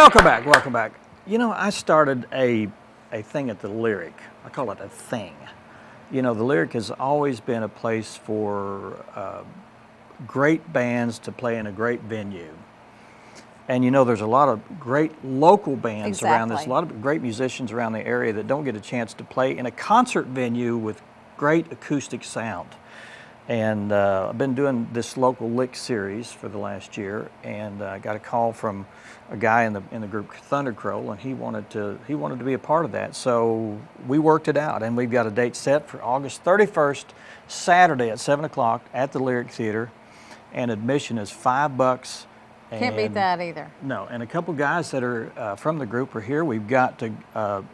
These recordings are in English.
Welcome back, welcome back. You know, I started a thing at the Lyric. I call it a thing. You know, the Lyric has always been a place for great bands to play in a great venue. And you know, there's a lot of great local bands around this, a lot of great musicians around the area that don't get a chance to play in a concert venue with great acoustic sound. And I've been doing this local lick series for the last year, and I got a call from a guy in the group Thunder Crow, and he wanted to be a part of that. So we worked it out, and we've got a date set for August 31st, Saturday at 7 o'clock at the Lyric Theater, and admission is $5. Can't beat that either. No, and a couple guys that are from the group are here. We've got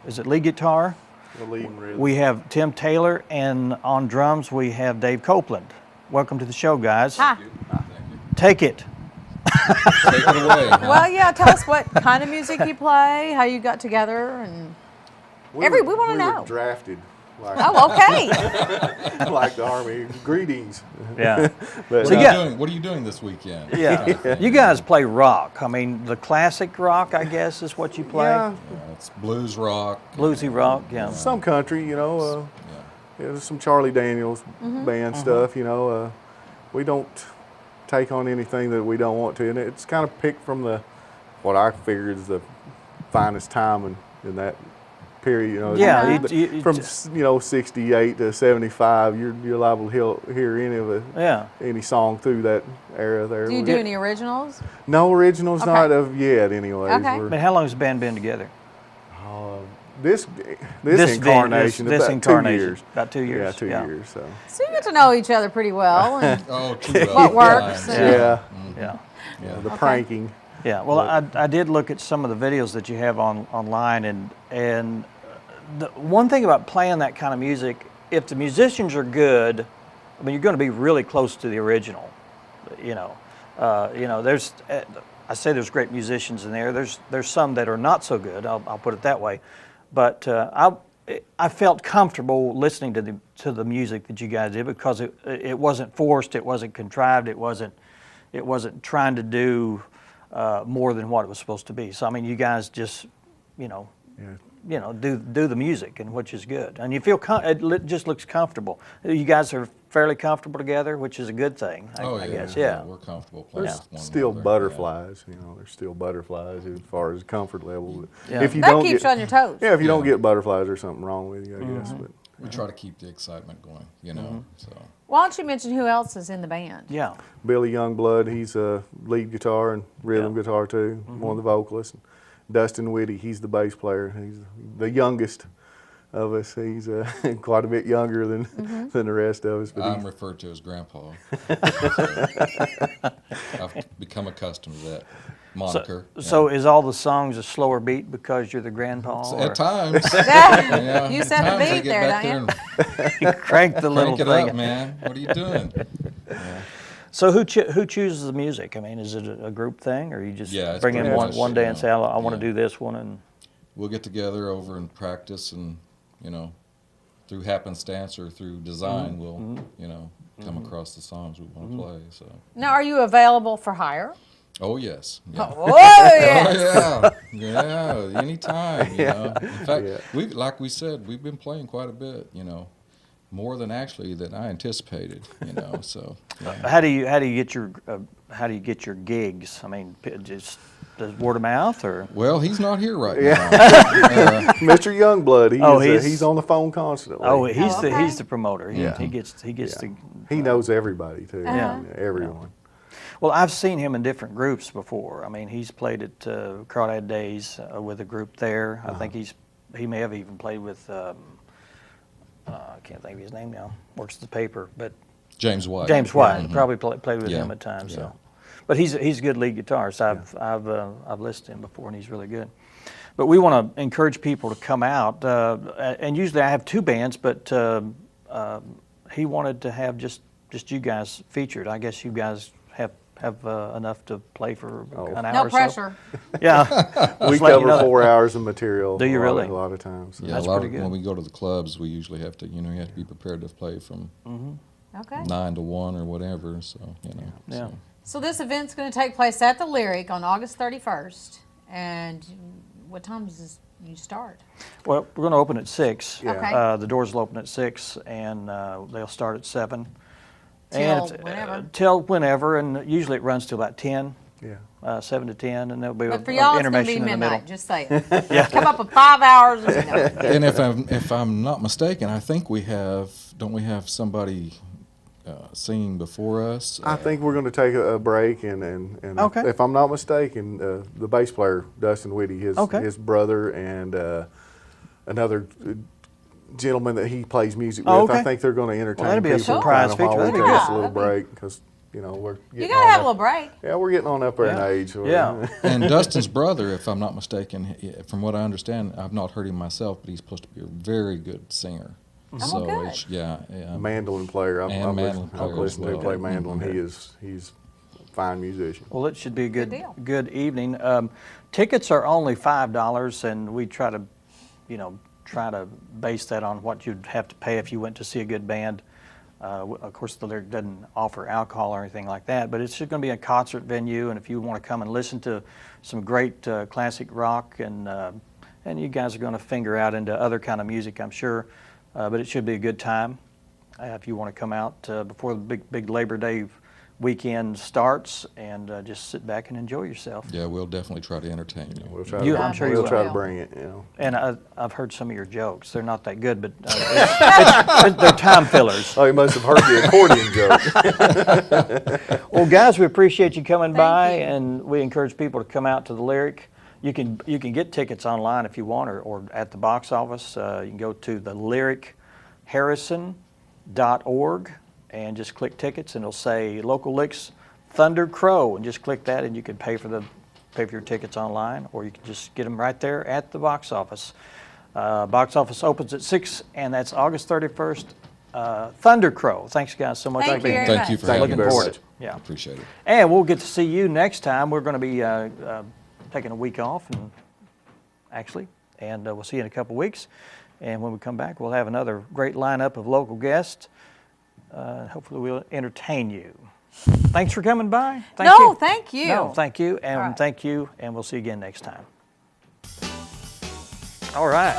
is it lead guitar? The lead and rhythm. We have Tim Taylor, and on drums we have Dave Copeland. Welcome to the show, guys. Hi. Take it. Take it away. Huh? Well, yeah, tell us what kind of music you play, how you got together, and we want to know. We were drafted. Like, Oh, okay. like the Army. Greetings. Yeah. But, What are you doing this weekend? Yeah. You guys play rock. I mean, the classic rock, I guess, is what you play. yeah, It's blues rock. Bluesy rock, yeah. some country, you know, some Charlie Daniels band stuff, you know. We don't take on anything that we don't want to, and it's kind of picked from what I figure is the finest time in that period, you know. Yeah, from 68 to 75, you're liable to hear any song through that era there. Do you do any originals? No originals, Okay. not of yet, anyways. Okay. But how long has the band been together? This incarnation, this about incarnation. 2 years. About 2 years. Yeah, 2 years. So So you get to know each other pretty well. And Oh, too well. What works? yeah, Yeah. the pranking. Yeah. Well, I did look at some of the videos that you have online, and the one thing about playing that kind of music, if the musicians are good, I mean, you're going to be really close to the original. You know, there's. I say there's great musicians in there. There's some that are not so good. I'll put it that way, but I felt comfortable listening to the music that you guys did because it wasn't forced, it wasn't contrived, it wasn't trying to do more than what it was supposed to be. So I mean, you guys just do the music, and which is good, and you feel it just looks comfortable. You guys are fairly comfortable together, which is a good thing. I guess. Yeah. We're comfortable playing. There's with one still another. butterflies, you know. There's still butterflies as far as comfort level. Yeah. If you that don't keeps get, you on your toes. yeah, if you don't get butterflies, there's something wrong with you, I guess. But We try to keep the excitement going, you know. So Why don't you mention who else is in the band? Yeah. Billy Youngblood, he's a lead guitar and rhythm guitar too, one of the vocalists. Dustin Whitty, he's the bass player. He's the youngest of us. He's quite a bit younger than the rest of us. But I'm referred to as Grandpa. I've become accustomed to that moniker. So is all the songs a slower beat because you're the grandpa? So or at times, You set the beat there, don't you? you crank the little Crank it thing. up, man. What are you doing? So who chooses the music? I mean, is it a group thing, or you just Yeah, it's bring in pretty one much, day and say, I want to yeah. do this one, and We'll get together over and practice, and through happenstance or through design, we'll come across the songs we want to play. So. Now, are you available for hire? Oh yes. Yeah. Oh, yeah. Oh yeah, anytime. You know. In fact, like we said, we've been playing quite a bit. More than I anticipated. So. Yeah. how do you get your gigs? I mean, just word of mouth, or Well, he's not here right now. Mr. Youngblood, he's on the phone constantly. oh, he's okay. the promoter. He gets to. He knows everybody too. Yeah. Everyone. Well, I've seen him in different groups before. I mean, he's played at Crawdad Days with a group there. I think he may have even played with. I can't think of his name now. Works at the paper, but James White. James White Mhm. probably played with Yeah. him at times. Yeah. So, but he's a good lead guitarist. I've listened to him before, and he's really good. But we want to encourage people to come out. And usually I have two bands, but he wanted to have just you guys featured. I guess you guys have enough to play for an hour No or so. pressure. Yeah. We Just let you cover know that. 4 hours of material. Do you really? A lot of times. So. Yeah, That's a lot pretty good. when we go to the clubs, we usually have to, you have to be prepared to play from Okay. 9 to 1 or whatever. So, Yeah. So this event's going to take place at the Lyric on August 31st, And what time does you start? Well, we're going to open at 6. Yeah. Okay. The doors will open at 6, and they'll start at 7. Till And whenever? Till whenever, and usually it runs till about 10. Yeah. 7 to 10, and there'll be But for an y'all, it's going to be intermission in the middle. midnight. Just say it. Come up with 5 hours. And, And if I'm not mistaken, I think don't we have somebody singing before us? I think we're going to take a break, and Okay. if I'm not mistaken, the bass player Dustin Whitty, his brother, and another gentleman that he plays music with. Oh, okay. I think they're going to entertain that'd be a people surprise kind of while we feature. take That'd us be a little good. break because we're you getting got to on have a up- little break. Yeah, we're getting on up there in age. So Yeah. And Dustin's brother, if I'm not mistaken, from what I understand, I've not heard him myself, but he's supposed to be a very good singer. So good. it's, yeah. mandolin player. I've mandolin player as listened to him well. play mandolin. He's a fine musician. Well, it should be a Good deal. good evening. Tickets are only $5, and we try to base that on what you'd have to pay if you went to see a good band. Of course, the Lyric doesn't offer alcohol or anything like that, but it's just going to be a concert venue, and if you want to come and listen to some great classic rock, and you guys are going to finger out into other kind of music, I'm sure, but it should be a good time. If you want to come out before the big Labor Day weekend starts and just sit back and enjoy yourself. Yeah, we'll definitely try to entertain you. We'll try. I'm sure you we'll will. try to bring it. And I've heard some of your jokes. They're not that good, but they're time fillers. Oh, you must have heard the accordion joke. Well, guys, we appreciate you coming by, you. and we encourage people to come out to the Lyric. You can get tickets online if you want, or at the box office. You can go to the LyricHarrison.org and just click tickets, and it'll say Local Licks Thunder Crow, and just click that, and you can pay for your tickets online, or you can just get them right there at the box office. Box office opens at 6, and that's August 31st. Thunder Crow. Thanks, guys, so much Thank for being you here. very Thank you much. for Thank having you Looking very forward much. to it. Yeah. Appreciate it. And we'll get to see you next time. We're going to be taking a week off, and we'll see you in a couple weeks. And when we come back, we'll have another great lineup of local guests. Hopefully, we'll entertain you. Thanks for coming by. Thank you. Thank you. No, thank you, and All right. thank you, and we'll see you again next time. All right.